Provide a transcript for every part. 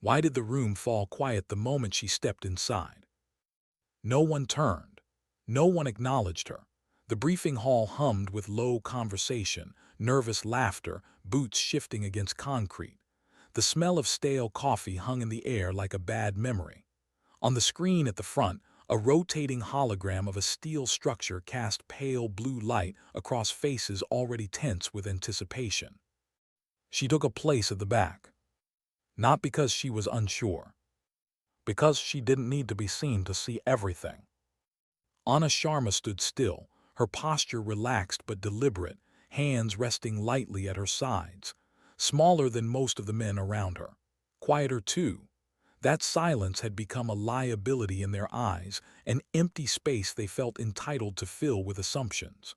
Why did the room fall quiet the moment she stepped inside? No one turned. No one acknowledged her. The briefing hall hummed with low conversation, nervous laughter, boots shifting against concrete. The smell of stale coffee hung in the air like a bad memory. On the screen at the front, a rotating hologram of a steel structure cast pale blue light across faces already tense with anticipation. She took a place at the back. Not because she was unsure. Because she didn't need to be seen to see everything. Anna Sharma stood still, her posture relaxed but deliberate, hands resting lightly at her sides. Smaller than most of the men around her. Quieter too. That silence had become a liability in their eyes, an empty space they felt entitled to fill with assumptions.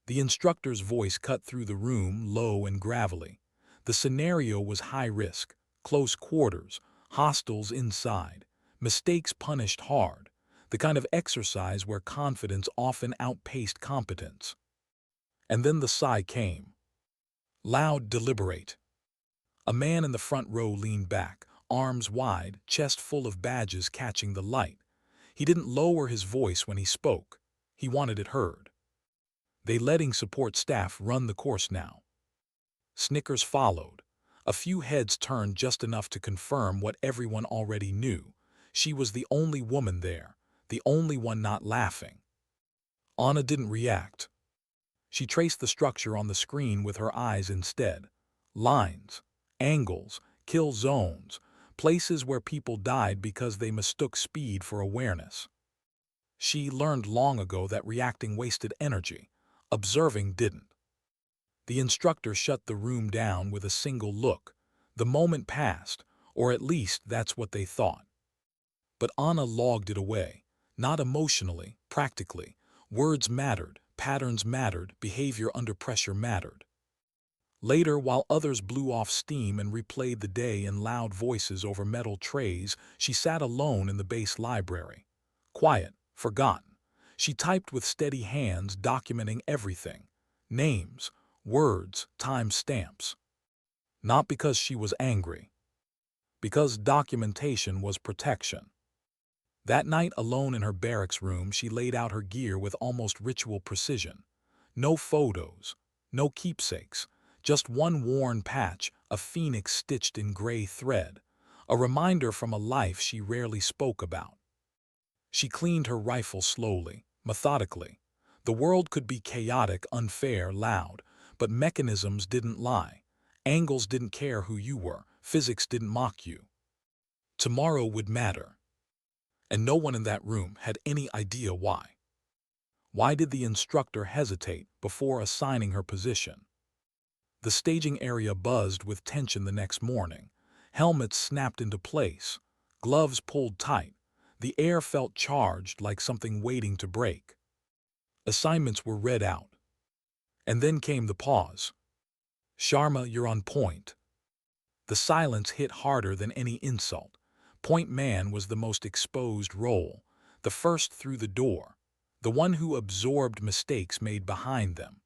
The instructor's voice cut through the room, low and gravelly. The scenario was high risk, close quarters, hostiles inside, mistakes punished hard, the kind of exercise where confidence often outpaced competence. And then the sigh came. Loud, deliberate. A man in the front row leaned back, arms wide, chest full of badges catching the light. He didn't lower his voice when he spoke. He wanted it heard. They letting support staff run the course now. Snickers followed. A few heads turned just enough to confirm what everyone already knew. She was the only woman there, the only one not laughing. Anna didn't react. She traced the structure on the screen with her eyes instead. Lines, angles, kill zones, places where people died because they mistook speed for awareness. She learned long ago that reacting wasted energy. Observing didn't. The instructor shut the room down with a single look. The moment passed, or at least that's what they thought. But Anna logged it away, not emotionally, practically. Words mattered, patterns mattered, behavior under pressure mattered. Later, while others blew off steam and replayed the day in loud voices over metal trays, she sat alone in the base library. Quiet, forgotten. She typed with steady hands, documenting everything. Names, words, time stamps. Not because she was angry. Because documentation was protection. That night, alone in her barracks room, she laid out her gear with almost ritual precision. No photos, no keepsakes, just one worn patch, a phoenix stitched in gray thread, a reminder from a life she rarely spoke about. She cleaned her rifle slowly, methodically. The world could be chaotic, unfair, loud, but mechanisms didn't lie. Angles didn't care who you were, physics didn't mock you. Tomorrow would matter. And no one in that room had any idea why. Why did the instructor hesitate before assigning her position? The staging area buzzed with tension the next morning. Helmets snapped into place. Gloves pulled tight. The air felt charged like something waiting to break. Assignments were read out. And then came the pause. Sharma, you're on point. The silence hit harder than any insult. Point man was the most exposed role, the first through the door, the one who absorbed mistakes made behind them.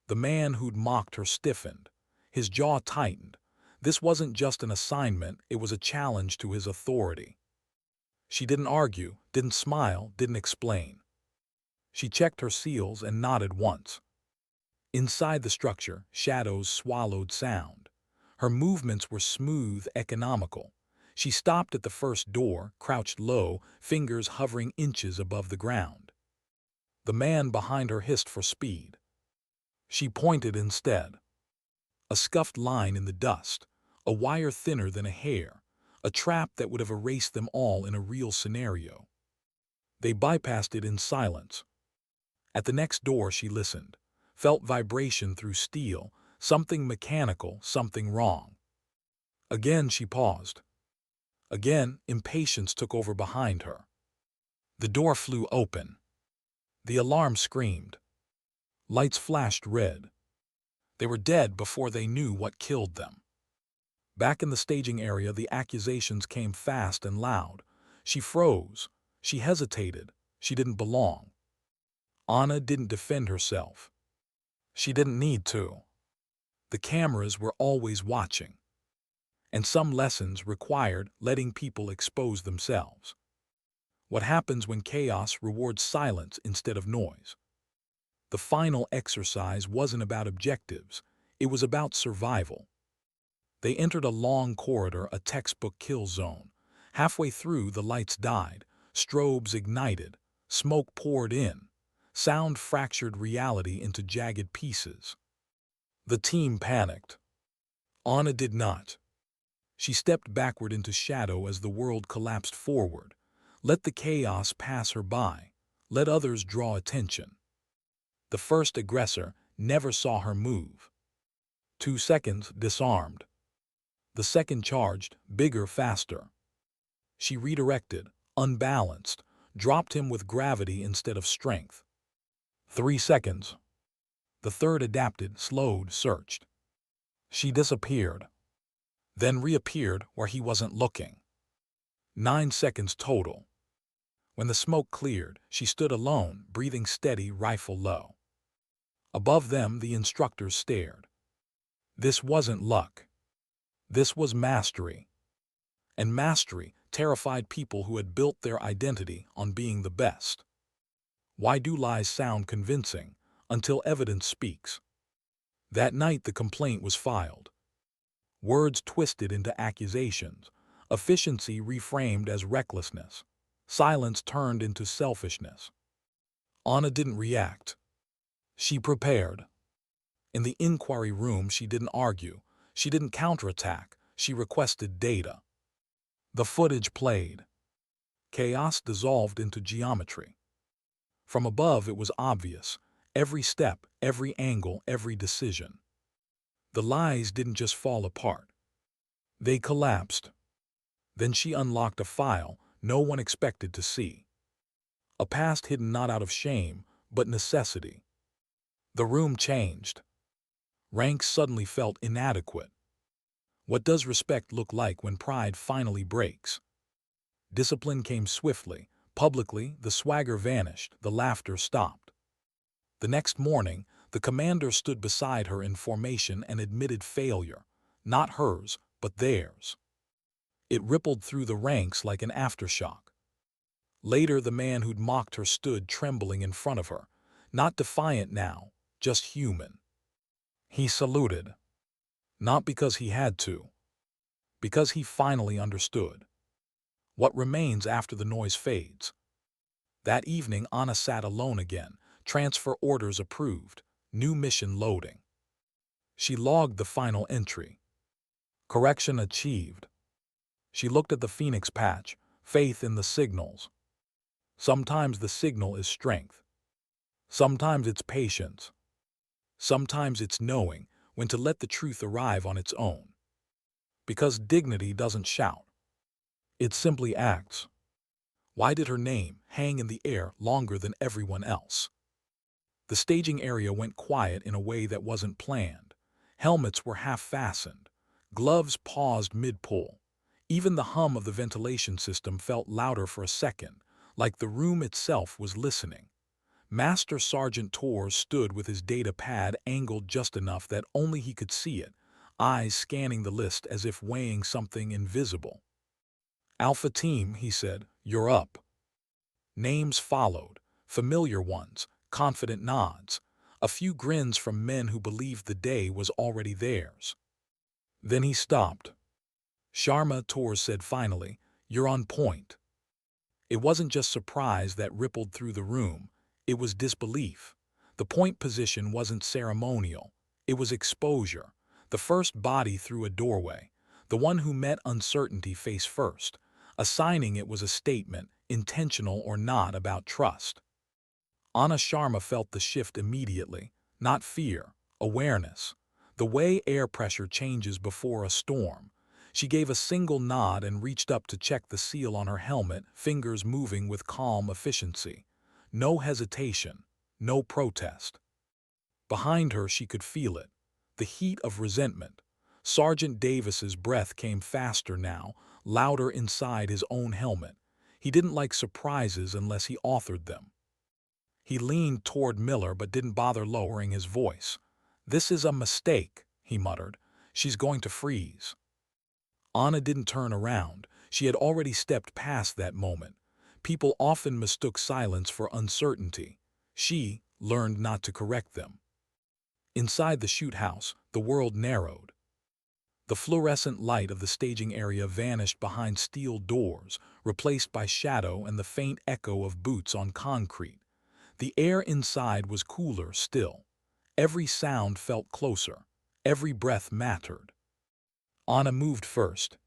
The man who'd mocked her stiffened. His jaw tightened. This wasn't just an assignment, it was a challenge to his authority. She didn't argue, didn't smile, didn't explain. She checked her seals and nodded once. Inside the structure, shadows swallowed sound. Her movements were smooth, economical. She stopped at the first door, crouched low, fingers hovering inches above the ground. The man behind her hissed for speed. She pointed instead. A scuffed line in the dust, a wire thinner than a hair, a trap that would have erased them all in a real scenario. They bypassed it in silence. At the next door she listened, felt vibration through steel, something mechanical, something wrong. Again she paused. Again, impatience took over behind her. The door flew open. The alarm screamed. Lights flashed red. They were dead before they knew what killed them. Back in the staging area, the accusations came fast and loud. She froze. She hesitated. She didn't belong. Anna didn't defend herself. She didn't need to. The cameras were always watching. and some lessons required letting people expose themselves. What happens when chaos rewards silence instead of noise? The final exercise wasn't about objectives, it was about survival. They entered a long corridor, a textbook kill zone. Halfway through, the lights died, strobes ignited, smoke poured in, sound fractured reality into jagged pieces. The team panicked. Anna did not. She stepped backward into shadow as the world collapsed forward. Let the chaos pass her by. Let others draw attention. The first aggressor never saw her move. 2 seconds, disarmed. The second charged, bigger, faster. She redirected, unbalanced, dropped him with gravity instead of strength. 3 seconds. The third adapted, slowed, searched. She disappeared, then reappeared where he wasn't looking. 9 seconds total. When the smoke cleared, she stood alone, breathing steady, rifle low. Above them, the instructors stared. This wasn't luck. This was mastery. And mastery terrified people who had built their identity on being the best. Why do lies sound convincing until evidence speaks? That night the complaint was filed. Words twisted into accusations, efficiency reframed as recklessness, silence turned into selfishness. Anna didn't react. She prepared. In the inquiry room, she didn't argue. She didn't counterattack. She requested data. The footage played. Chaos dissolved into geometry. From above, it was obvious. Every step, every angle, every decision. The lies didn't just fall apart. They collapsed. Then she unlocked a file no one expected to see. A past hidden not out of shame, but necessity. The room changed. Ranks suddenly felt inadequate. What does respect look like when pride finally breaks? Discipline came swiftly. Publicly, the swagger vanished, the laughter stopped. The next morning, the commander stood beside her in formation and admitted failure, not hers, but theirs. It rippled through the ranks like an aftershock. Later, the man who'd mocked her stood trembling in front of her, not defiant now, just human. He saluted, not because he had to, because he finally understood. What remains after the noise fades? That evening, Anna sat alone again, transfer orders approved, new mission loading. She logged the final entry. Correction achieved. She looked at the Phoenix patch, faith in the signals. Sometimes the signal is strength. Sometimes it's patience. Sometimes it's knowing when to let the truth arrive on its own. Because dignity doesn't shout. It simply acts. Why did her name hang in the air longer than everyone else? The staging area went quiet in a way that wasn't planned. Helmets were half-fastened. Gloves paused mid-pull. Even the hum of the ventilation system felt louder for a second, like the room itself was listening. Master Sergeant Torres stood with his data pad angled just enough that only he could see it, eyes scanning the list as if weighing something invisible. "Alpha Team," he said, "you're up." Names followed, familiar ones, confident nods, a few grins from men who believed the day was already theirs. Then he stopped. "Sharma," Torres said finally, "you're on point." It wasn't just surprise that rippled through the room, it was disbelief. The point position wasn't ceremonial, it was exposure. The first body through a doorway, the one who met uncertainty face first. Assigning it was a statement, intentional or not, about trust. Anna Sharma felt the shift immediately, not fear, awareness. The way air pressure changes before a storm. She gave a single nod and reached up to check the seal on her helmet, fingers moving with calm efficiency. No hesitation, no protest. Behind her she could feel it, the heat of resentment. Sergeant Davis's breath came faster now, louder inside his own helmet. He didn't like surprises unless he authored them. He leaned toward Miller but didn't bother lowering his voice. "This is a mistake," he muttered. "She's going to freeze." Anna didn't turn around. She had already stepped past that moment. People often mistook silence for uncertainty. She learned not to correct them. Inside the shoot house, the world narrowed. The fluorescent light of the staging area vanished behind steel doors, replaced by shadow and the faint echo of boots on concrete. The air inside was cooler still. Every sound felt closer. Every breath mattered. Anna moved first.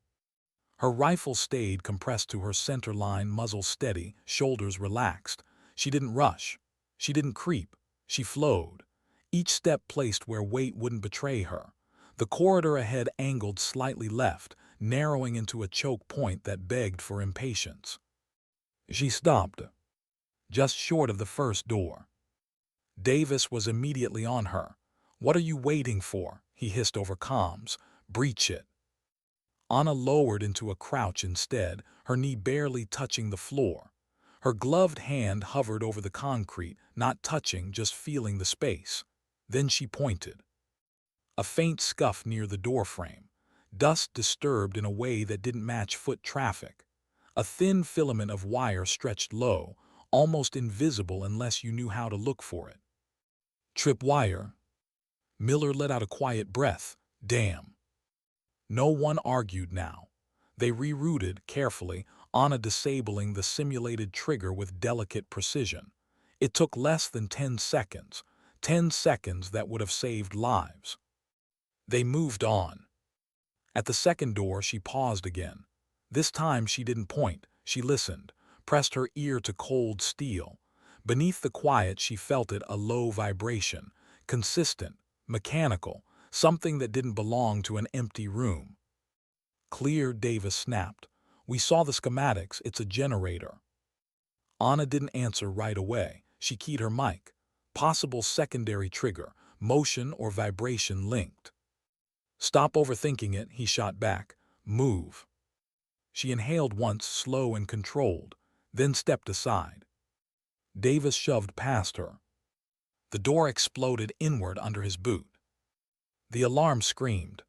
Her rifle stayed compressed to her center line, muzzle steady, shoulders relaxed. She didn't rush. She didn't creep. She flowed. Each step placed where weight wouldn't betray her. The corridor ahead angled slightly left, narrowing into a choke point that begged for impatience. She stopped, just short of the first door. Davis was immediately on her. "What are you waiting for?" he hissed over comms. "Breach it." Anna lowered into a crouch instead, her knee barely touching the floor. Her gloved hand hovered over the concrete, not touching, just feeling the space. Then she pointed. A faint scuff near the doorframe. Dust disturbed in a way that didn't match foot traffic. A thin filament of wire stretched low, almost invisible unless you knew how to look for it. Tripwire. Miller let out a quiet breath. Damn. No one argued now. They rerouted carefully, Anna disabling the simulated trigger with delicate precision. It took less than 10 seconds. 10 seconds that would have saved lives. They moved on. At the second door, she paused again. This time she didn't point. She listened, pressed her ear to cold steel. Beneath the quiet, she felt it, a low vibration, consistent, mechanical, something that didn't belong to an empty room. "Clear," Davis snapped. "We saw the schematics. It's a generator." Anna didn't answer right away. She keyed her mic. Possible secondary trigger, motion or vibration linked. "Stop overthinking it," he shot back. "Move." She inhaled once, slow and controlled, then stepped aside. Davis shoved past her. The door exploded inward under his boot. The alarm screamed.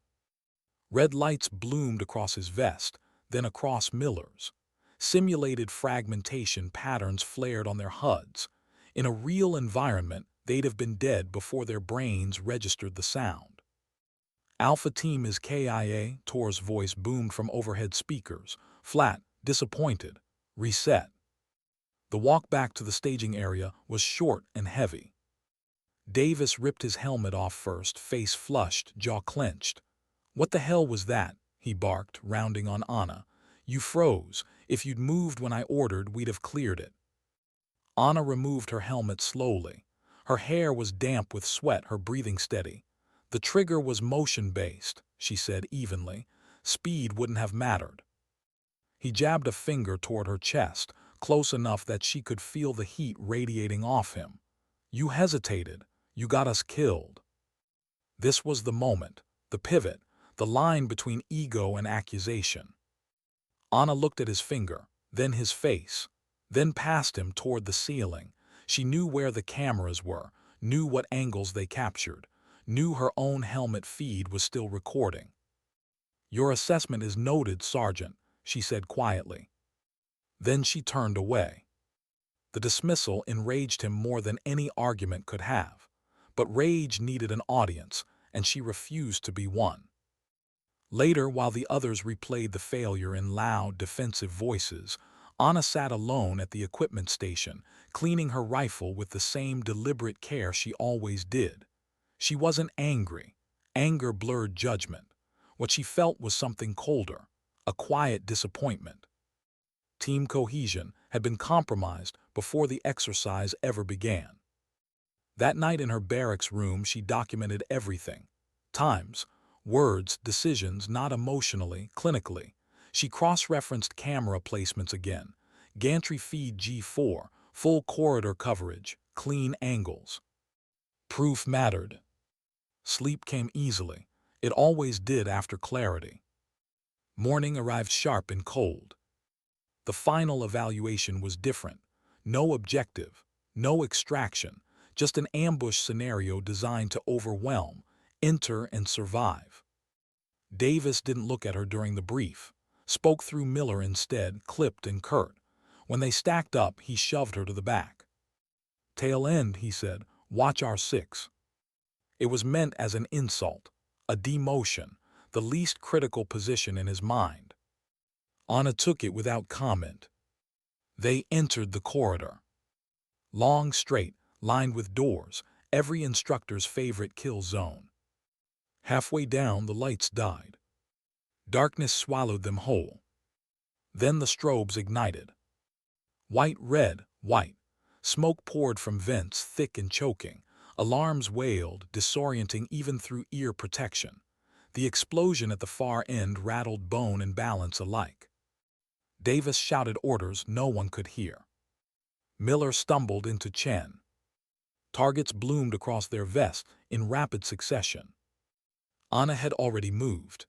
Red lights bloomed across his vest, then across Miller's. Simulated fragmentation patterns flared on their HUDs. In a real environment, they'd have been dead before their brains registered the sound. "Alpha Team is KIA," Tor's voice boomed from overhead speakers, flat, disappointed. "Reset." The walk back to the staging area was short and heavy. Davis ripped his helmet off first, face flushed, jaw clenched. "What the hell was that?" he barked, rounding on Anna. "You froze. If you'd moved when I ordered, we'd have cleared it." Anna removed her helmet slowly. Her hair was damp with sweat, her breathing steady. "The trigger was motion-based," she said evenly. "Speed wouldn't have mattered." He jabbed a finger toward her chest, close enough that she could feel the heat radiating off him. "You hesitated. You got us killed." This was the moment, the pivot, the line between ego and accusation. Anna looked at his finger, then his face, then past him toward the ceiling. She knew where the cameras were, knew what angles they captured, knew her own helmet feed was still recording. "Your assessment is noted, Sergeant," she said quietly. Then she turned away. The dismissal enraged him more than any argument could have. But rage needed an audience, and she refused to be one. Later, while the others replayed the failure in loud, defensive voices, Anna sat alone at the equipment station, cleaning her rifle with the same deliberate care she always did. She wasn't angry. Anger blurred judgment. What she felt was something colder, a quiet disappointment. Team cohesion had been compromised before the exercise ever began. That night in her barracks room, she documented everything. Times, words, decisions, not emotionally, clinically. She cross-referenced camera placements again. Gantry feed G4, full corridor coverage, clean angles. Proof mattered. Sleep came easily. It always did after clarity. Morning arrived sharp and cold. The final evaluation was different. No objective, no extraction, just an ambush scenario designed to overwhelm, enter, and survive. Davis didn't look at her during the brief, spoke through Miller instead, clipped and curt. When they stacked up, he shoved her to the back. "Tail end," he said, "watch our six." It was meant as an insult, a demotion, the least critical position in his mind. Anna took it without comment. They entered the corridor. Long, straight, lined with doors, every instructor's favorite kill zone. Halfway down, the lights died. Darkness swallowed them whole. Then the strobes ignited. White, red, white. Smoke poured from vents, thick and choking. Alarms wailed, disorienting even through ear protection. The explosion at the far end rattled bone and balance alike. Davis shouted orders no one could hear. Miller stumbled into Chen. Targets bloomed across their vests in rapid succession. Anna had already moved.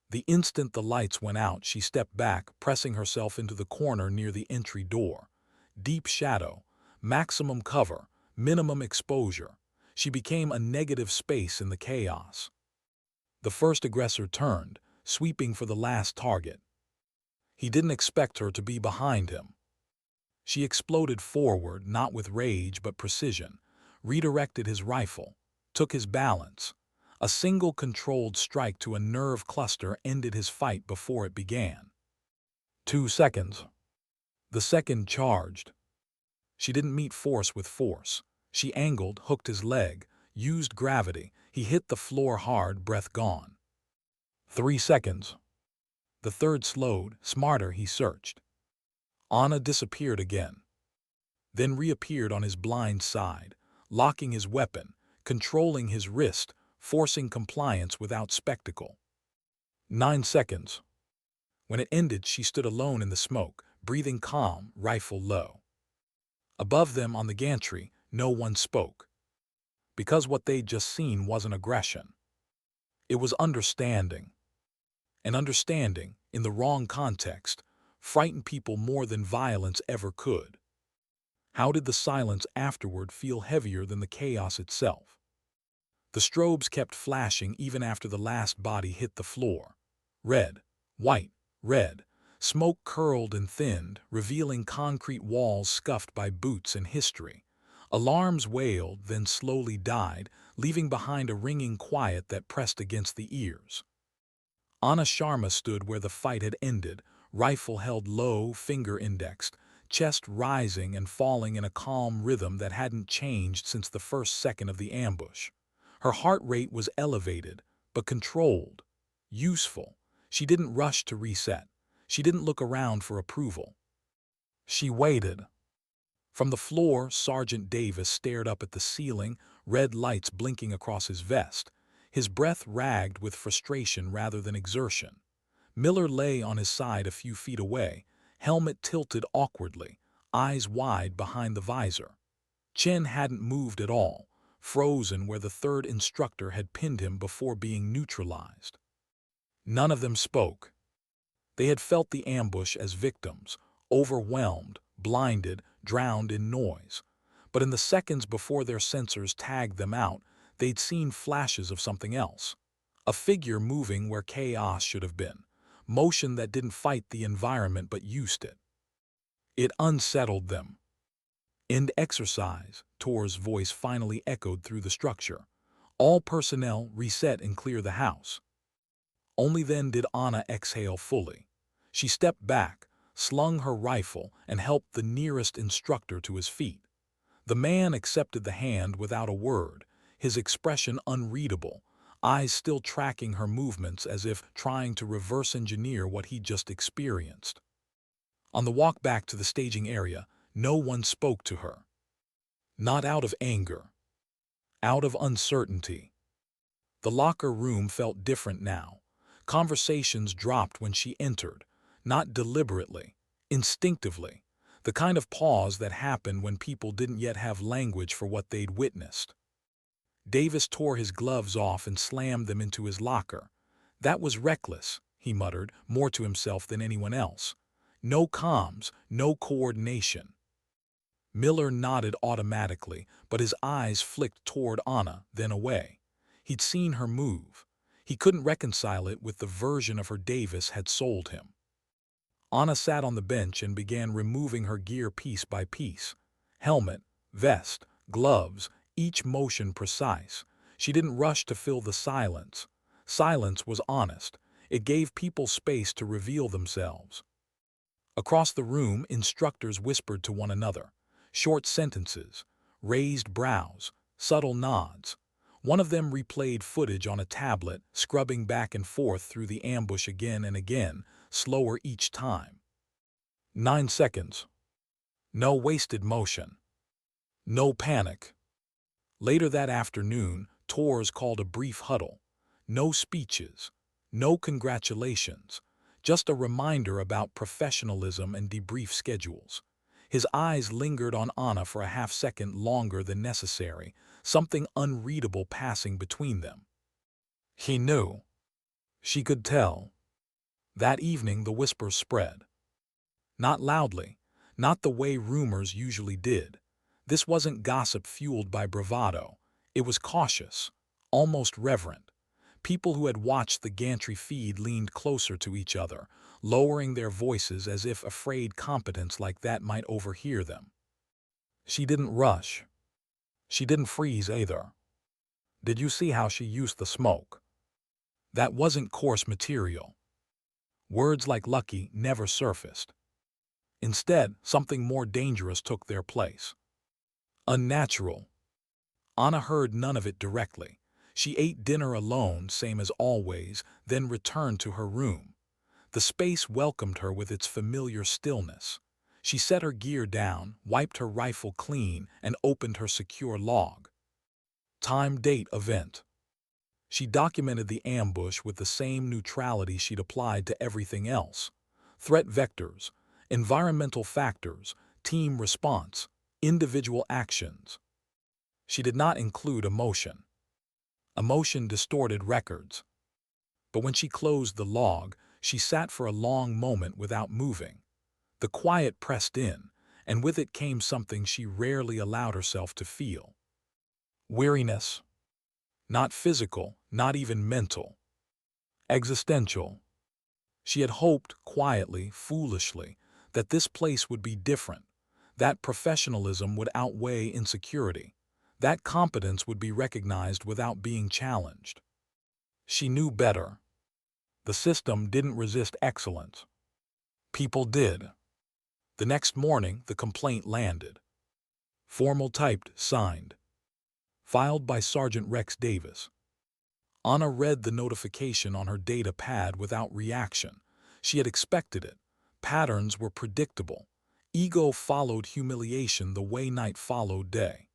The instant the lights went out, she stepped back, pressing herself into the corner near the entry door. Deep shadow, maximum cover, minimum exposure. She became a negative space in the chaos. The first aggressor turned, sweeping for the last target. He didn't expect her to be behind him. She exploded forward, not with rage but precision, redirected his rifle, took his balance. A single controlled strike to a nerve cluster ended his fight before it began. 2 seconds. The second charged. She didn't meet force with force. She angled, hooked his leg, used gravity. He hit the floor hard, breath gone. 3 seconds. The third slowed, smarter he searched. Anna disappeared again. Then reappeared on his blind side, locking his weapon, controlling his wrist, forcing compliance without spectacle. 9 seconds. When it ended, she stood alone in the smoke, breathing calm, rifle low. Above them on the gantry, no one spoke. Because what they'd just seen wasn't aggression. It was understanding. And understanding, in the wrong context, frightened people more than violence ever could. How did the silence afterward feel heavier than the chaos itself? The strobes kept flashing even after the last body hit the floor. Red, white, red. Smoke curled and thinned, revealing concrete walls scuffed by boots and history. Alarms wailed, then slowly died, leaving behind a ringing quiet that pressed against the ears. Anna Sharma stood where the fight had ended, rifle held low, finger indexed, chest rising and falling in a calm rhythm that hadn't changed since the first second of the ambush. Her heart rate was elevated, but controlled, useful. She didn't rush to reset. She didn't look around for approval. She waited. From the floor, Sergeant Davis stared up at the ceiling, red lights blinking across his vest. His breath ragged with frustration rather than exertion. Miller lay on his side a few feet away, helmet tilted awkwardly, eyes wide behind the visor. Chen hadn't moved at all, frozen where the third instructor had pinned him before being neutralized. None of them spoke. They had felt the ambush as victims, overwhelmed, blinded, drowned in noise. But in the seconds before their sensors tagged them out, they'd seen flashes of something else. A figure moving where chaos should have been, motion that didn't fight the environment but used it. It unsettled them. "End exercise," Tor's voice finally echoed through the structure. "All personnel reset and clear the house." Only then did Anna exhale fully. She stepped back, slung her rifle, and helped the nearest instructor to his feet. The man accepted the hand without a word, his expression unreadable, eyes still tracking her movements as if trying to reverse engineer what he'd just experienced. On the walk back to the staging area, no one spoke to her. Not out of anger. Out of uncertainty. The locker room felt different now. Conversations dropped when she entered, not deliberately, instinctively, the kind of pause that happened when people didn't yet have language for what they'd witnessed. Davis tore his gloves off and slammed them into his locker. "That was reckless," he muttered, more to himself than anyone else. "No comms, no coordination." Miller nodded automatically, but his eyes flicked toward Anna, then away. He'd seen her move. He couldn't reconcile it with the version of her Davis had sold him. Anna sat on the bench and began removing her gear piece by piece. Helmet, vest, gloves, each motion precise. She didn't rush to fill the silence. Silence was honest. It gave people space to reveal themselves. Across the room, instructors whispered to one another. Short sentences, raised brows, subtle nods. One of them replayed footage on a tablet, scrubbing back and forth through the ambush again and again, slower each time. 9 seconds. No wasted motion. No panic. Later that afternoon, Torres called a brief huddle. No speeches. No congratulations. Just a reminder about professionalism and debrief schedules. His eyes lingered on Anna for a half-second longer than necessary, something unreadable passing between them. He knew. She could tell. That evening the whispers spread. Not loudly, not the way rumors usually did. This wasn't gossip fueled by bravado. It was cautious, almost reverent. People who had watched the gantry feed leaned closer to each other, lowering their voices as if afraid competence like that might overhear them. She didn't rush. She didn't freeze either. Did you see how she used the smoke? That wasn't coarse material. Words like lucky never surfaced. Instead, something more dangerous took their place. Unnatural. Anna heard none of it directly. She ate dinner alone, same as always, then returned to her room. The space welcomed her with its familiar stillness. She set her gear down, wiped her rifle clean, and opened her secure log. Time, date, event. She documented the ambush with the same neutrality she'd applied to everything else. Threat vectors, environmental factors, team response, individual actions. She did not include emotion. Emotion distorted records. But when she closed the log, she sat for a long moment without moving. The quiet pressed in, and with it came something she rarely allowed herself to feel. Weariness. Not physical, not even mental. Existential. She had hoped, quietly, foolishly, that this place would be different, that professionalism would outweigh insecurity, that competence would be recognized without being challenged. She knew better. The system didn't resist excellence. People did. The next morning, the complaint landed. Formal typed, signed. Filed by Sergeant Rex Davis. Anna read the notification on her data pad without reaction. She had expected it. Patterns were predictable. Ego followed humiliation the way night followed day.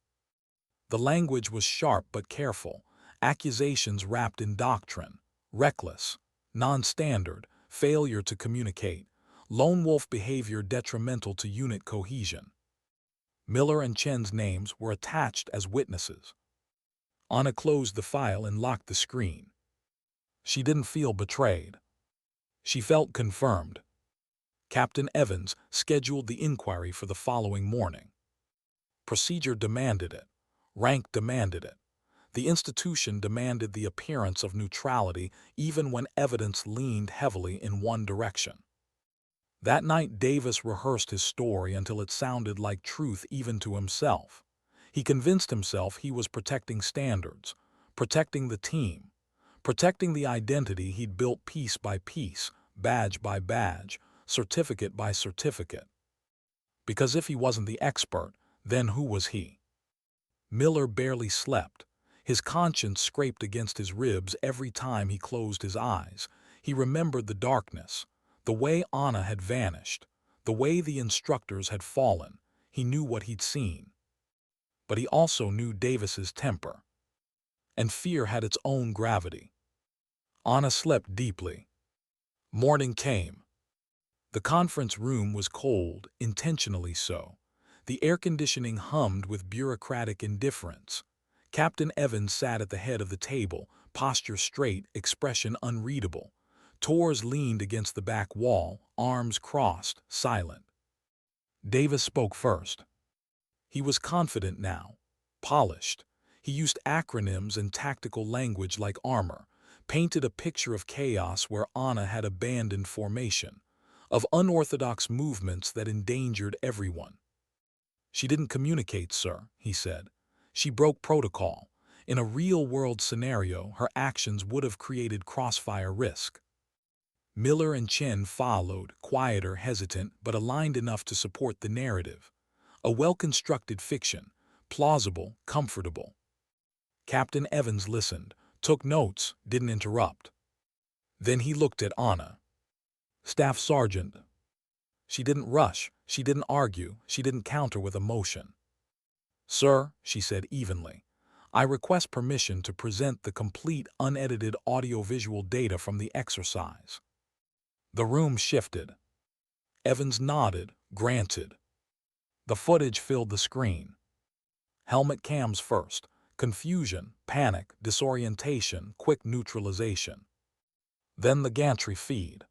The language was sharp but careful. Accusations wrapped in doctrine. Reckless. Non-standard. Failure to communicate. Lone wolf behavior detrimental to unit cohesion. Miller and Chen's names were attached as witnesses. Anna closed the file and locked the screen. She didn't feel betrayed. She felt confirmed. Captain Evans scheduled the inquiry for the following morning. Procedure demanded it. Rank demanded it. The institution demanded the appearance of neutrality even when evidence leaned heavily in one direction. That night Davis rehearsed his story until it sounded like truth even to himself. He convinced himself he was protecting standards, protecting the team, protecting the identity he'd built piece by piece, badge by badge, certificate by certificate. Because if he wasn't the expert, then who was he? Miller barely slept. His conscience scraped against his ribs every time he closed his eyes. He remembered the darkness, the way Anna had vanished, the way the instructors had fallen. He knew what he'd seen. But he also knew Davis's temper. And fear had its own gravity. Anna slept deeply. Morning came. The conference room was cold, intentionally so. The air conditioning hummed with bureaucratic indifference. Captain Evans sat at the head of the table, posture straight, expression unreadable. Torres leaned against the back wall, arms crossed, silent. Davis spoke first. He was confident now, polished. He used acronyms and tactical language like armor. painted a picture of chaos where Anna had abandoned formation, of unorthodox movements that endangered everyone. "She didn't communicate, sir," he said. "She broke protocol. In a real-world scenario, her actions would have created crossfire risk." Miller and Chen followed, quieter, hesitant, but aligned enough to support the narrative. A well-constructed fiction, plausible, comfortable. Captain Evans listened, took notes, didn't interrupt. Then he looked at Anna. "Staff Sergeant." She didn't rush, she didn't argue, she didn't counter with emotion. "Sir," she said evenly, "I request permission to present the complete unedited audiovisual data from the exercise." The room shifted. Evans nodded, granted. The footage filled the screen. Helmet cams first. Confusion, panic, disorientation, quick neutralization. Then the gantry feed.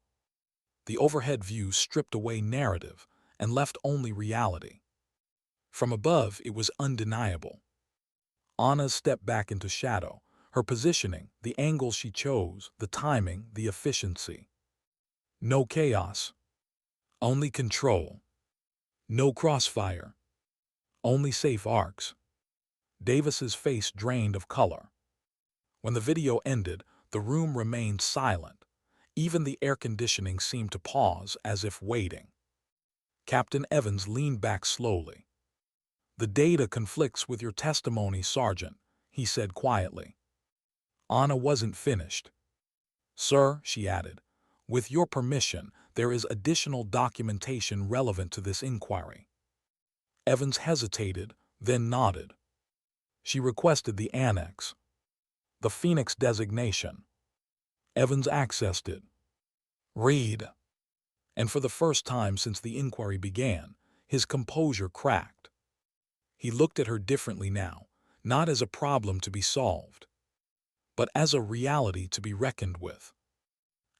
The overhead view stripped away narrative and left only reality. From above, it was undeniable. Anna stepped back into shadow. Her positioning, the angles she chose, the timing, the efficiency. No chaos. Only control. No crossfire. Only safe arcs. Davis's face drained of color. When the video ended, the room remained silent. Even the air conditioning seemed to pause as if waiting. Captain Evans leaned back slowly. "The data conflicts with your testimony, Sergeant," he said quietly. Anna wasn't finished. "Sir," she added, "with your permission, there is additional documentation relevant to this inquiry." Evans hesitated, then nodded. She requested the annex. The Phoenix designation. Evans accessed it. "Read." And for the first time since the inquiry began, his composure cracked. He looked at her differently now, not as a problem to be solved, but as a reality to be reckoned with.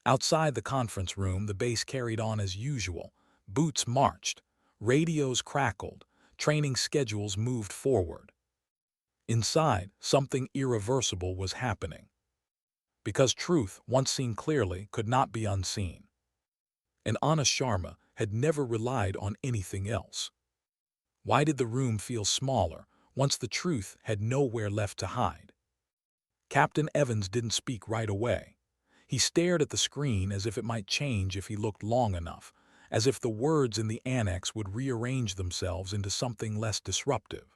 Outside the conference room, the base carried on as usual. Boots marched, radios crackled, training schedules moved forward. Inside, something irreversible was happening. Because truth, once seen clearly, could not be unseen. And Anna Sharma had never relied on anything else. Why did the room feel smaller once the truth had nowhere left to hide? Captain Evans didn't speak right away. He stared at the screen as if it might change if he looked long enough, as if the words in the annex would rearrange themselves into something less disruptive.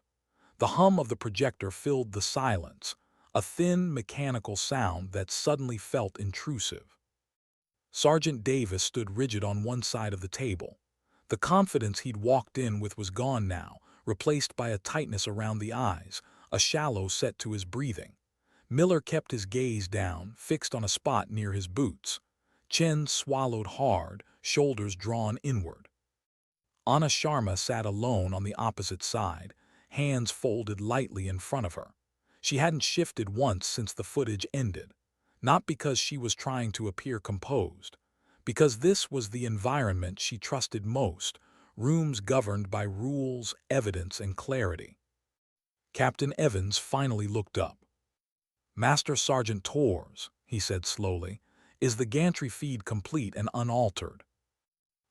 The hum of the projector filled the silence, a thin, mechanical sound that suddenly felt intrusive. Sergeant Davis stood rigid on one side of the table. The confidence he'd walked in with was gone now, replaced by a tightness around the eyes, a shallow set to his breathing. Miller kept his gaze down, fixed on a spot near his boots. Chen swallowed hard, shoulders drawn inward. Anna Sharma sat alone on the opposite side, hands folded lightly in front of her. She hadn't shifted once since the footage ended. Not because she was trying to appear composed, because this was the environment she trusted most, rooms governed by rules, evidence, and clarity. Captain Evans finally looked up. "Master Sergeant Torres," he said slowly, "is the gantry feed complete and unaltered?"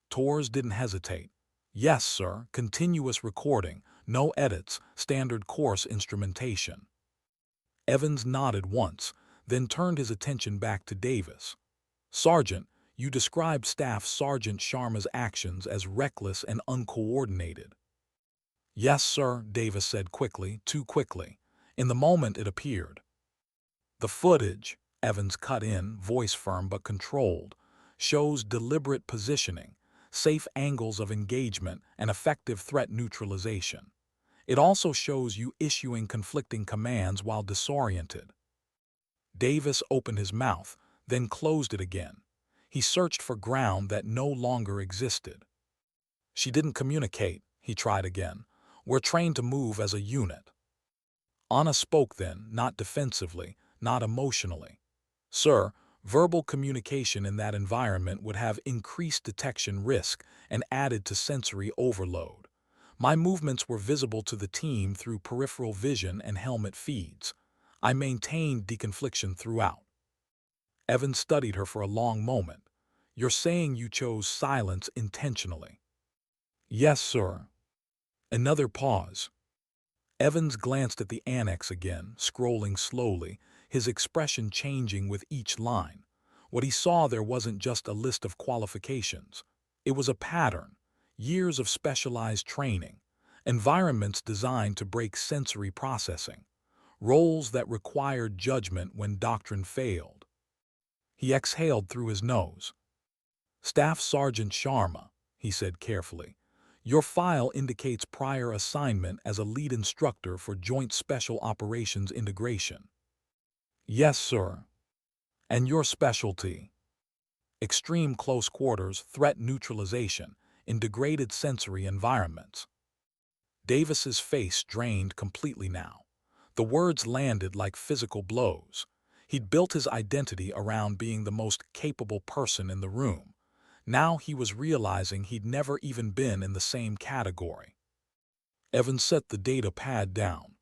Torres didn't hesitate. "Yes, sir, continuous recording, no edits, standard course instrumentation." Evans nodded once, then turned his attention back to Davis. "Sergeant, you described Staff Sergeant Sharma's actions as reckless and uncoordinated." "Yes, sir," Davis said quickly, too quickly. "In the moment it appeared." "The footage," Evans cut in, voice firm but controlled, "shows deliberate positioning, safe angles of engagement, and effective threat neutralization. It also shows you issuing conflicting commands while disoriented." Davis opened his mouth, then closed it again. He searched for ground that no longer existed. "She didn't communicate," he tried again. "We're trained to move as a unit." Anna spoke then, not defensively, not emotionally. "Sir, verbal communication in that environment would have increased detection risk and added to sensory overload. My movements were visible to the team through peripheral vision and helmet feeds. I maintained deconfliction throughout." Evans studied her for a long moment. "You're saying you chose silence intentionally?" "Yes, sir." Another pause. Evans glanced at the annex again, scrolling slowly, his expression changing with each line. What he saw there wasn't just a list of qualifications. It was a pattern, years of specialized training, environments designed to break sensory processing, roles that required judgment when doctrine failed. He exhaled through his nose. "Staff Sergeant Sharma," he said carefully, "your file indicates prior assignment as a lead instructor for Joint Special Operations Integration." "Yes, sir." "And your specialty?" "Extreme close quarters threat neutralization in degraded sensory environments." Davis's face drained completely now. The words landed like physical blows. He'd built his identity around being the most capable person in the room. Now he was realizing he'd never even been in the same category. Evans set the data pad down.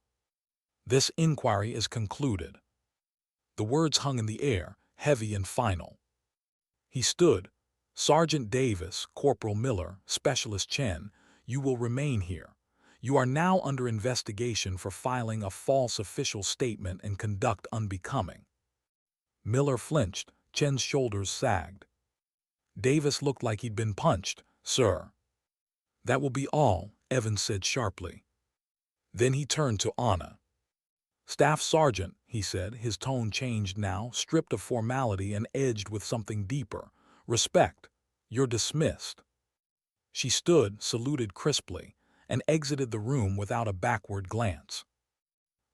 "This inquiry is concluded." The words hung in the air, heavy and final. He stood. "Sergeant Davis, Corporal Miller, Specialist Chen, you will remain here. You are now under investigation for filing a false official statement and conduct unbecoming." Miller flinched. Chen's shoulders sagged. Davis looked like he'd been punched. "Sir." "That will be all," Evans said sharply. Then he turned to Anna. "Staff Sergeant," he said, his tone changed now, stripped of formality and edged with something deeper. "Respect. You're dismissed." She stood, saluted crisply, and exited the room without a backward glance.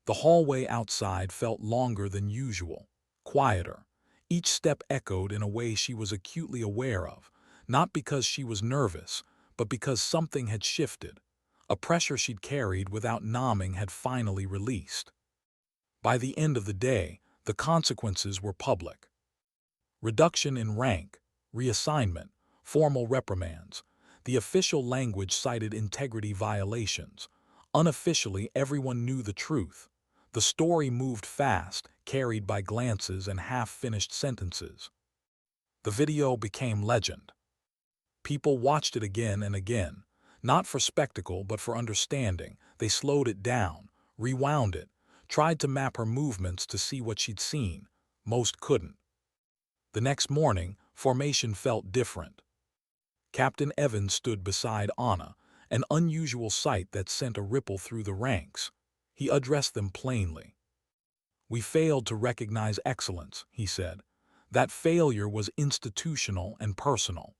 The hallway outside felt longer than usual, quieter. Each step echoed in a way she was acutely aware of, not because she was nervous, but because something had shifted. A pressure she'd carried without numbing had finally released. By the end of the day, the consequences were public. Reduction in rank, reassignment, formal reprimands. The official language cited integrity violations. Unofficially, everyone knew the truth. The story moved fast, carried by glances and half-finished sentences. The video became legend. People watched it again and again, not for spectacle but for understanding. They slowed it down, rewound it, tried to map her movements to see what she'd seen. Most couldn't. The next morning, formation felt different. Captain Evans stood beside Anna, an unusual sight that sent a ripple through the ranks. He addressed them plainly. "We failed to recognize excellence," he said. "That failure was institutional and personal.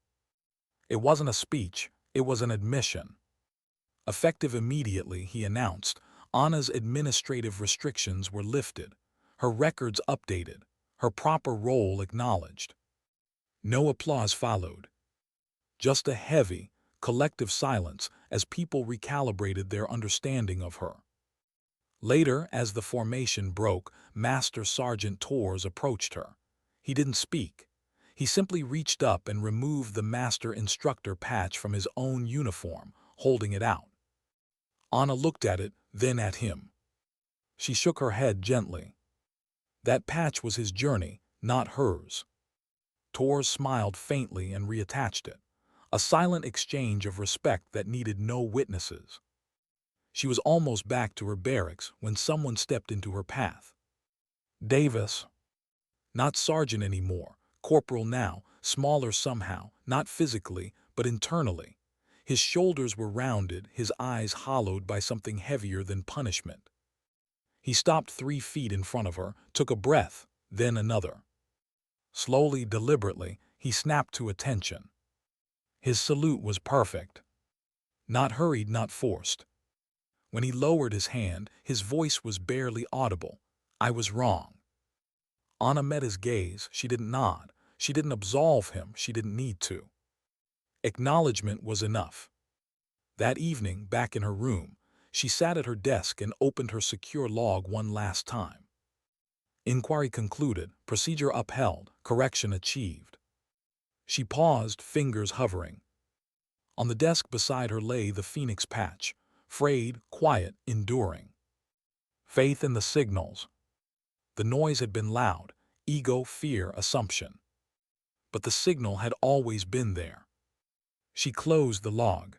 It wasn't a speech, it was an admission." Effective immediately, he announced, Anna's administrative restrictions were lifted, her records updated, her proper role acknowledged. No applause followed. Just a heavy, collective silence as people recalibrated their understanding of her. Later, as the formation broke, Master Sergeant Torres approached her. He didn't speak. He simply reached up and removed the Master Instructor patch from his own uniform, holding it out. Anna looked at it, then at him. She shook her head gently. That patch was his journey, not hers. Torres smiled faintly and reattached it. A silent exchange of respect that needed no witnesses. She was almost back to her barracks when someone stepped into her path. Davis. Not sergeant anymore, corporal now, smaller somehow, not physically, but internally. His shoulders were rounded, his eyes hollowed by something heavier than punishment. He stopped 3 feet in front of her, took a breath, then another. Slowly, deliberately, he snapped to attention. His salute was perfect. Not hurried, not forced. When he lowered his hand, his voice was barely audible. "I was wrong." Anna met his gaze. She didn't nod. She didn't absolve him. She didn't need to. Acknowledgement was enough. That evening, back in her room, she sat at her desk and opened her secure log one last time. Inquiry concluded, procedure upheld, correction achieved. She paused, fingers hovering. On the desk beside her lay the Phoenix patch, frayed, quiet, enduring. Faith in the signals. The noise had been loud, ego, fear, assumption. But the signal had always been there. She closed the log.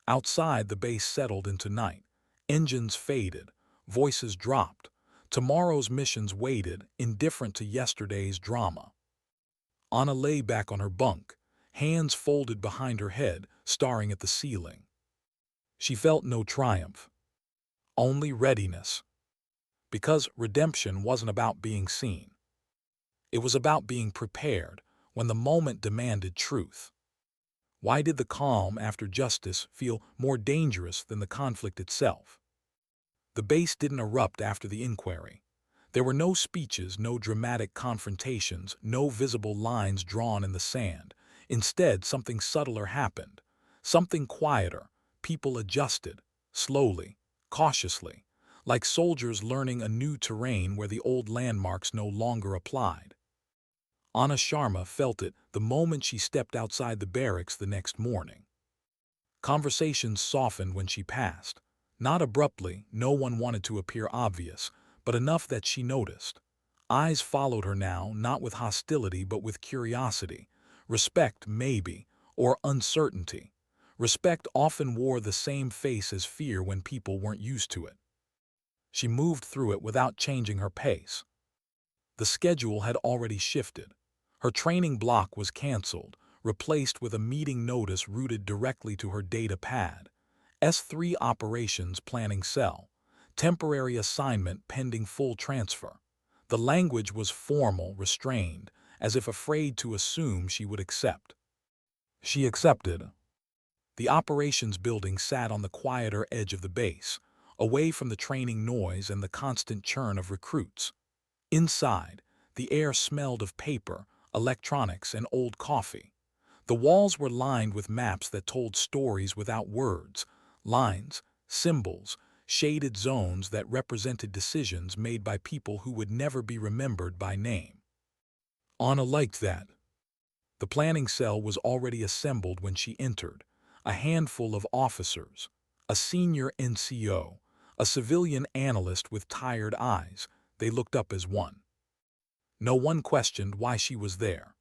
Outside, the base settled into night. Engines faded. Voices dropped. Tomorrow's missions waited, indifferent to yesterday's drama. Anna lay back on her bunk, hands folded behind her head, staring at the ceiling. She felt no triumph, only readiness. Because redemption wasn't about being seen. It was about being prepared when the moment demanded truth. Why did the calm after justice feel more dangerous than the conflict itself? The base didn't erupt after the inquiry. There were no speeches, no dramatic confrontations, no visible lines drawn in the sand. Instead, something subtler happened. Something quieter. People adjusted, slowly, cautiously, like soldiers learning a new terrain where the old landmarks no longer applied. Anna Sharma felt it the moment she stepped outside the barracks the next morning. Conversations softened when she passed. Not abruptly, no one wanted to appear obvious, but enough that she noticed. Eyes followed her now, not with hostility but with curiosity. Respect, maybe, or uncertainty. Respect often wore the same face as fear when people weren't used to it. She moved through it without changing her pace. The schedule had already shifted. Her training block was canceled, replaced with a meeting notice routed directly to her data pad. S3 Operations Planning Cell. Temporary assignment pending full transfer. The language was formal, restrained, as if afraid to assume she would accept. She accepted. The operations building sat on the quieter edge of the base, away from the training noise and the constant churn of recruits. Inside, the air smelled of paper, electronics, and old coffee. The walls were lined with maps that told stories without words, lines, symbols, shaded zones that represented decisions made by people who would never be remembered by name. Anna liked that. The planning cell was already assembled when she entered, a handful of officers, a senior NCO, a civilian analyst with tired eyes. They looked up as one. No one questioned why she was there.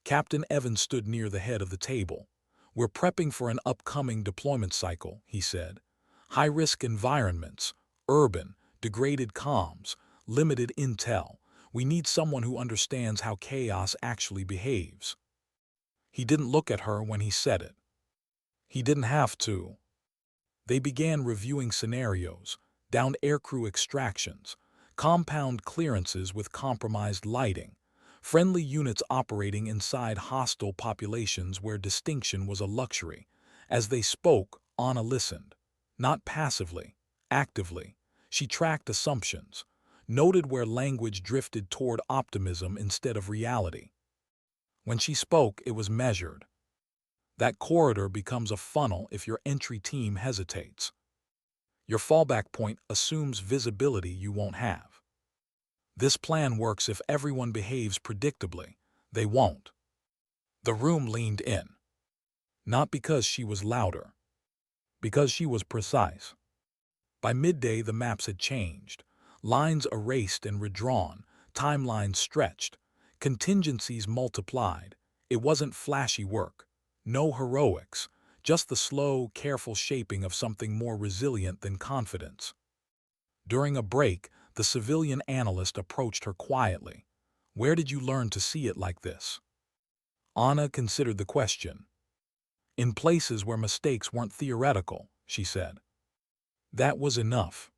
Captain Evans stood near the head of the table. "We're prepping for an upcoming deployment cycle," he said. "High-risk environments, urban, degraded comms, limited intel. We need someone who understands how chaos actually behaves." He didn't look at her when he said it. He didn't have to. They began reviewing scenarios, downed aircrew extractions, compound clearances with compromised lighting, friendly units operating inside hostile populations where distinction was a luxury. As they spoke, Anna listened. Not passively, actively. She tracked assumptions, noted where language drifted toward optimism instead of reality. When she spoke, it was measured. That corridor becomes a funnel if your entry team hesitates. Your fallback point assumes visibility you won't have. This plan works if everyone behaves predictably. They won't. The room leaned in. Not because she was louder. Because she was precise. By midday, the maps had changed. Lines erased and redrawn. Timelines stretched. Contingencies multiplied. It wasn't flashy work. No heroics. Just the slow, careful shaping of something more resilient than confidence. During a break, the civilian analyst approached her quietly. "Where did you learn to see it like this?" Anna considered the question. "In places where mistakes weren't theoretical," she said. That was enough.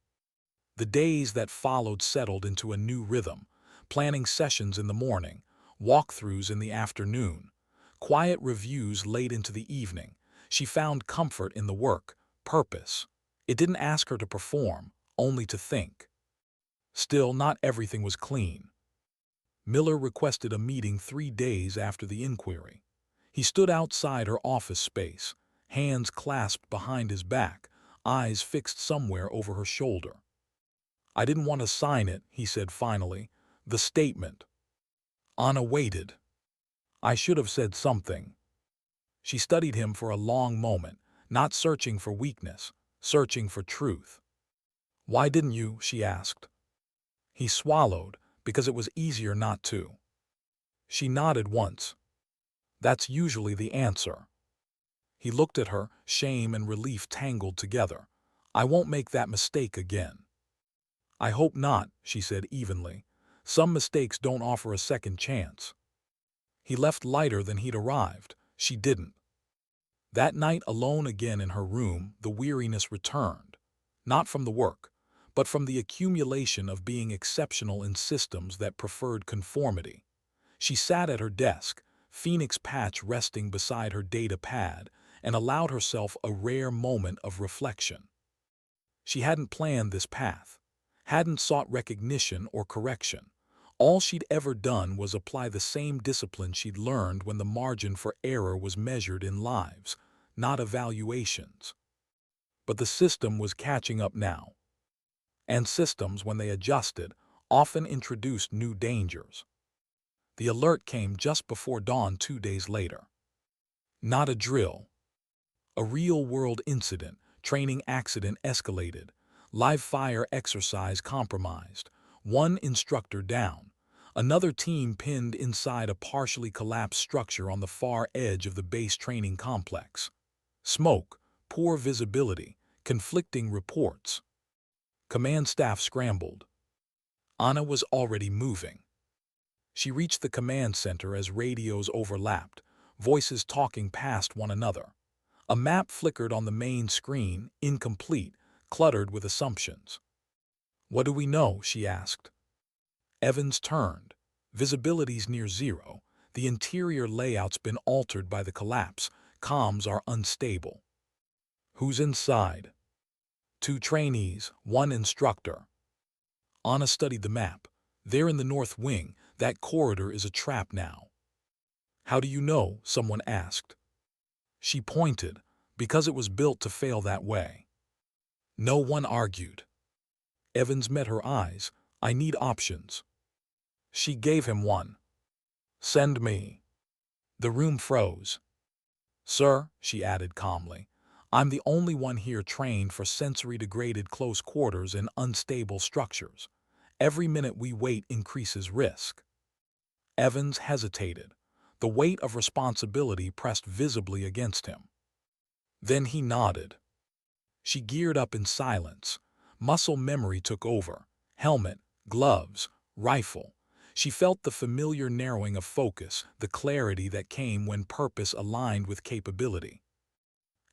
The days that followed settled into a new rhythm, planning sessions in the morning, walkthroughs in the afternoon, quiet reviews late into the evening. She found comfort in the work, purpose. It didn't ask her to perform, only to think. Still, not everything was clean. Miller requested a meeting 3 days after the inquiry. He stood outside her office space, hands clasped behind his back, eyes fixed somewhere over her shoulder. "I didn't want to sign it," he said finally. "The statement." Anna waited. "I should have said something." She studied him for a long moment, not searching for weakness, searching for truth. "Why didn't you?" she asked. He swallowed, Because it was easier not to. She nodded once. That's usually the answer. He looked at her, shame and relief tangled together. I won't make that mistake again. I hope not, she said evenly. Some mistakes don't offer a second chance. He left lighter than he'd arrived. She didn't. That night, alone again in her room, the weariness returned. Not from the work, but from the accumulation of being exceptional in systems that preferred conformity. She sat at her desk, Phoenix patch resting beside her data pad, and allowed herself a rare moment of reflection. She hadn't planned this path, hadn't sought recognition or correction. All she'd ever done was apply the same discipline she'd learned when the margin for error was measured in lives, not evaluations. But the system was catching up now. And systems, when they adjusted, often introduced new dangers. The alert came just before dawn 2 days later. Not a drill. A real-world incident, training accident escalated, live fire exercise compromised, one instructor down, another team pinned inside a partially collapsed structure on the far edge of the base training complex. Smoke, poor visibility, conflicting reports. Command staff scrambled. Anna was already moving. She reached the command center as radios overlapped, voices talking past one another. A map flickered on the main screen, incomplete, cluttered with assumptions. What do we know? She asked. Evans turned. Visibility's near zero. The interior layout's been altered by the collapse. Comms are unstable. Who's inside? 2 trainees, 1 instructor. Anna studied the map. They're in the north wing. That corridor is a trap now. How do you know? Someone asked. She pointed, because it was built to fail that way. No one argued. Evans met her eyes. I need options. She gave him one. Send me. The room froze. Sir, she added calmly, I'm the only one here trained for sensory-degraded close quarters in unstable structures. Every minute we wait increases risk. Evans hesitated. The weight of responsibility pressed visibly against him. Then he nodded. She geared up in silence. Muscle memory took over. Helmet, gloves, rifle. She felt the familiar narrowing of focus, the clarity that came when purpose aligned with capability.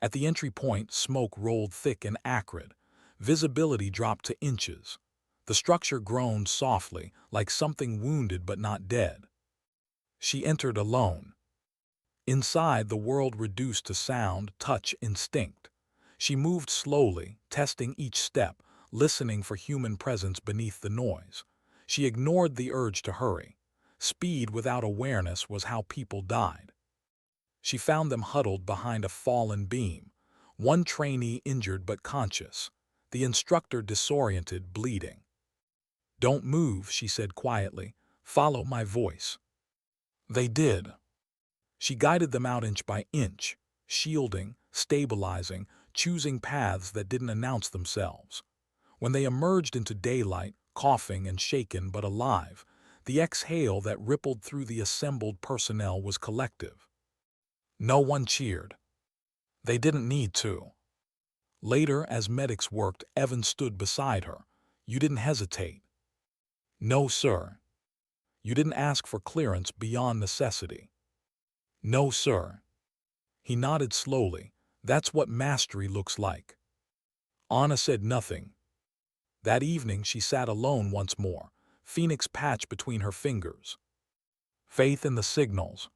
At the entry point, smoke rolled thick and acrid. Visibility dropped to inches. The structure groaned softly, like something wounded but not dead. She entered alone. Inside, the world reduced to sound, touch, instinct. She moved slowly, testing each step, listening for human presence beneath the noise. She ignored the urge to hurry. Speed without awareness was how people died. She found them huddled behind a fallen beam. One trainee injured but conscious. The instructor disoriented, bleeding. Don't move, she said quietly. Follow my voice. They did. She guided them out inch by inch, shielding, stabilizing, choosing paths that didn't announce themselves. When they emerged into daylight, coughing and shaken but alive, the exhale that rippled through the assembled personnel was collective. No one cheered. They didn't need to. Later, as medics worked, Evans stood beside her. You didn't hesitate. No, sir. You didn't ask for clearance beyond necessity. No, sir. He nodded slowly. That's what mastery looks like. Anna said nothing. That evening she sat alone once more, Phoenix patch between her fingers. Faith in the signals.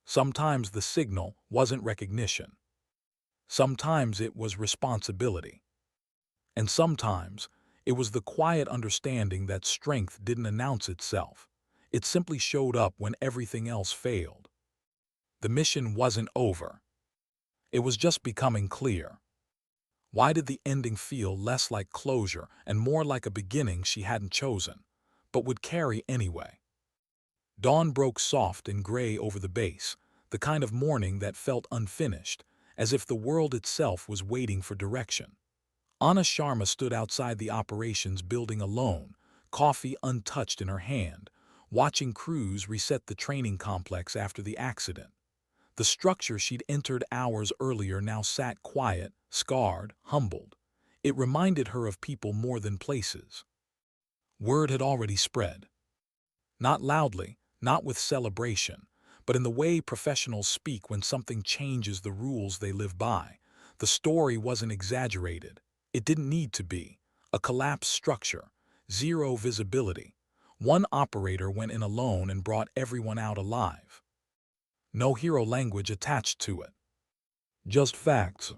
Sometimes the signal wasn't recognition. Sometimes it was responsibility. And sometimes it was the quiet understanding that strength didn't announce itself. It simply showed up when everything else failed. The mission wasn't over. It was just becoming clear. Why did the ending feel less like closure and more like a beginning she hadn't chosen, but would carry anyway? Dawn broke soft and gray over the base, the kind of morning that felt unfinished, as if the world itself was waiting for direction. Anna Sharma stood outside the operations building alone, coffee untouched in her hand, watching crews reset the training complex after the accident. The structure she'd entered hours earlier now sat quiet, scarred, humbled. It reminded her of people more than places. Word had already spread. Not loudly, not with celebration, but in the way professionals speak when something changes the rules they live by. The story wasn't exaggerated. It didn't need to be. A collapsed structure, zero visibility. One operator went in alone and brought everyone out alive. No hero language attached to it. Just facts.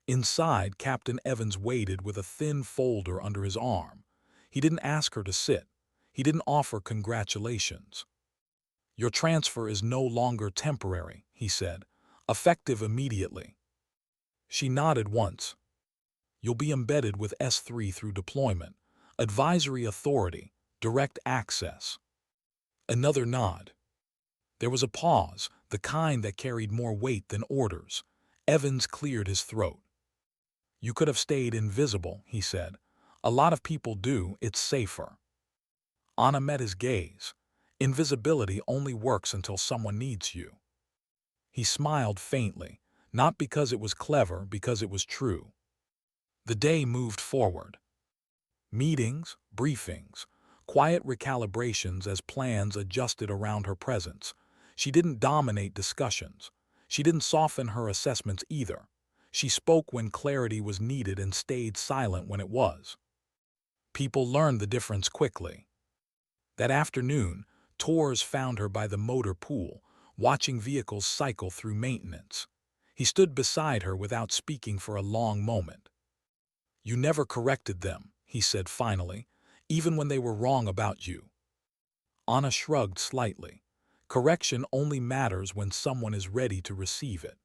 Inside, Captain Evans waited with a thin folder under his arm. He didn't ask her to sit. He didn't offer congratulations. Your transfer is no longer temporary, he said, effective immediately. She nodded once. You'll be embedded with S3 through deployment, advisory authority, direct access. Another nod. There was a pause, the kind that carried more weight than orders. Evans cleared his throat. You could have stayed invisible, he said. A lot of people do, it's safer. Anna met his gaze. Invisibility only works until someone needs you. He smiled faintly, not because it was clever, because it was true. The day moved forward. Meetings, briefings, quiet recalibrations as plans adjusted around her presence. She didn't dominate discussions. She didn't soften her assessments either. She spoke when clarity was needed and stayed silent when it was. People learned the difference quickly. That afternoon, Torres found her by the motor pool, watching vehicles cycle through maintenance. He stood beside her without speaking for a long moment. You never corrected them, he said finally, even when they were wrong about you. Anna shrugged slightly. Correction only matters when someone is ready to receive it.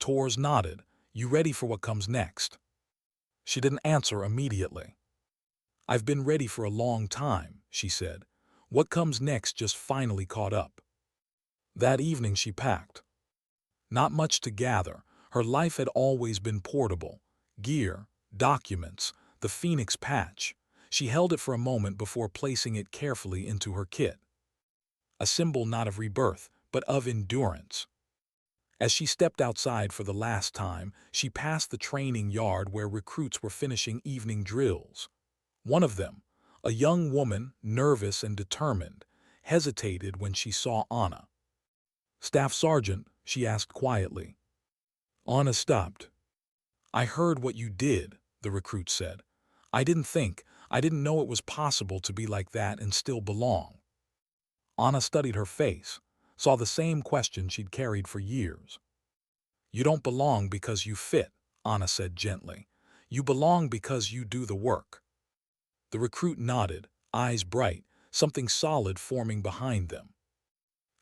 Torres nodded. You ready for what comes next? She didn't answer immediately. I've been ready for a long time, she said. What comes next just finally caught up. That evening she packed. Not much to gather. Her life had always been portable. Gear, documents, the Phoenix patch. She held it for a moment before placing it carefully into her kit. A symbol not of rebirth, but of endurance. As she stepped outside for the last time, she passed the training yard where recruits were finishing evening drills. One of them, a young woman, nervous and determined, hesitated when she saw Anna. Staff Sergeant, she asked quietly. Anna stopped. I heard what you did, the recruit said. I didn't know it was possible to be like that and still belong. Anna studied her face, saw the same question she'd carried for years. You don't belong because you fit, Anna said gently. You belong because you do the work. The recruit nodded, eyes bright, something solid forming behind them.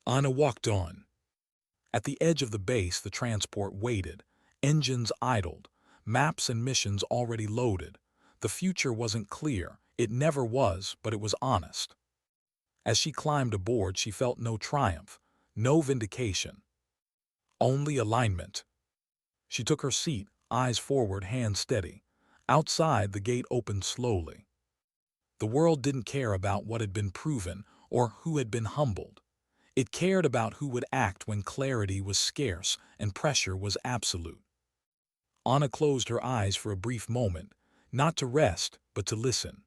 Anna walked on. At the edge of the base, the transport waited, engines idled, maps and missions already loaded. The future wasn't clear, it never was, but it was honest. As she climbed aboard, she felt no triumph, no vindication. Only alignment. She took her seat, eyes forward, hands steady. Outside, the gate opened slowly. The world didn't care about what had been proven or who had been humbled. It cared about who would act when clarity was scarce and pressure was absolute. Anna closed her eyes for a brief moment, not to rest, but to listen.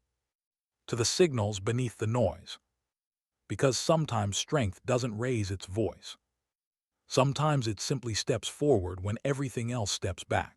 To the signals beneath the noise. Because sometimes strength doesn't raise its voice. Sometimes it simply steps forward when everything else steps back.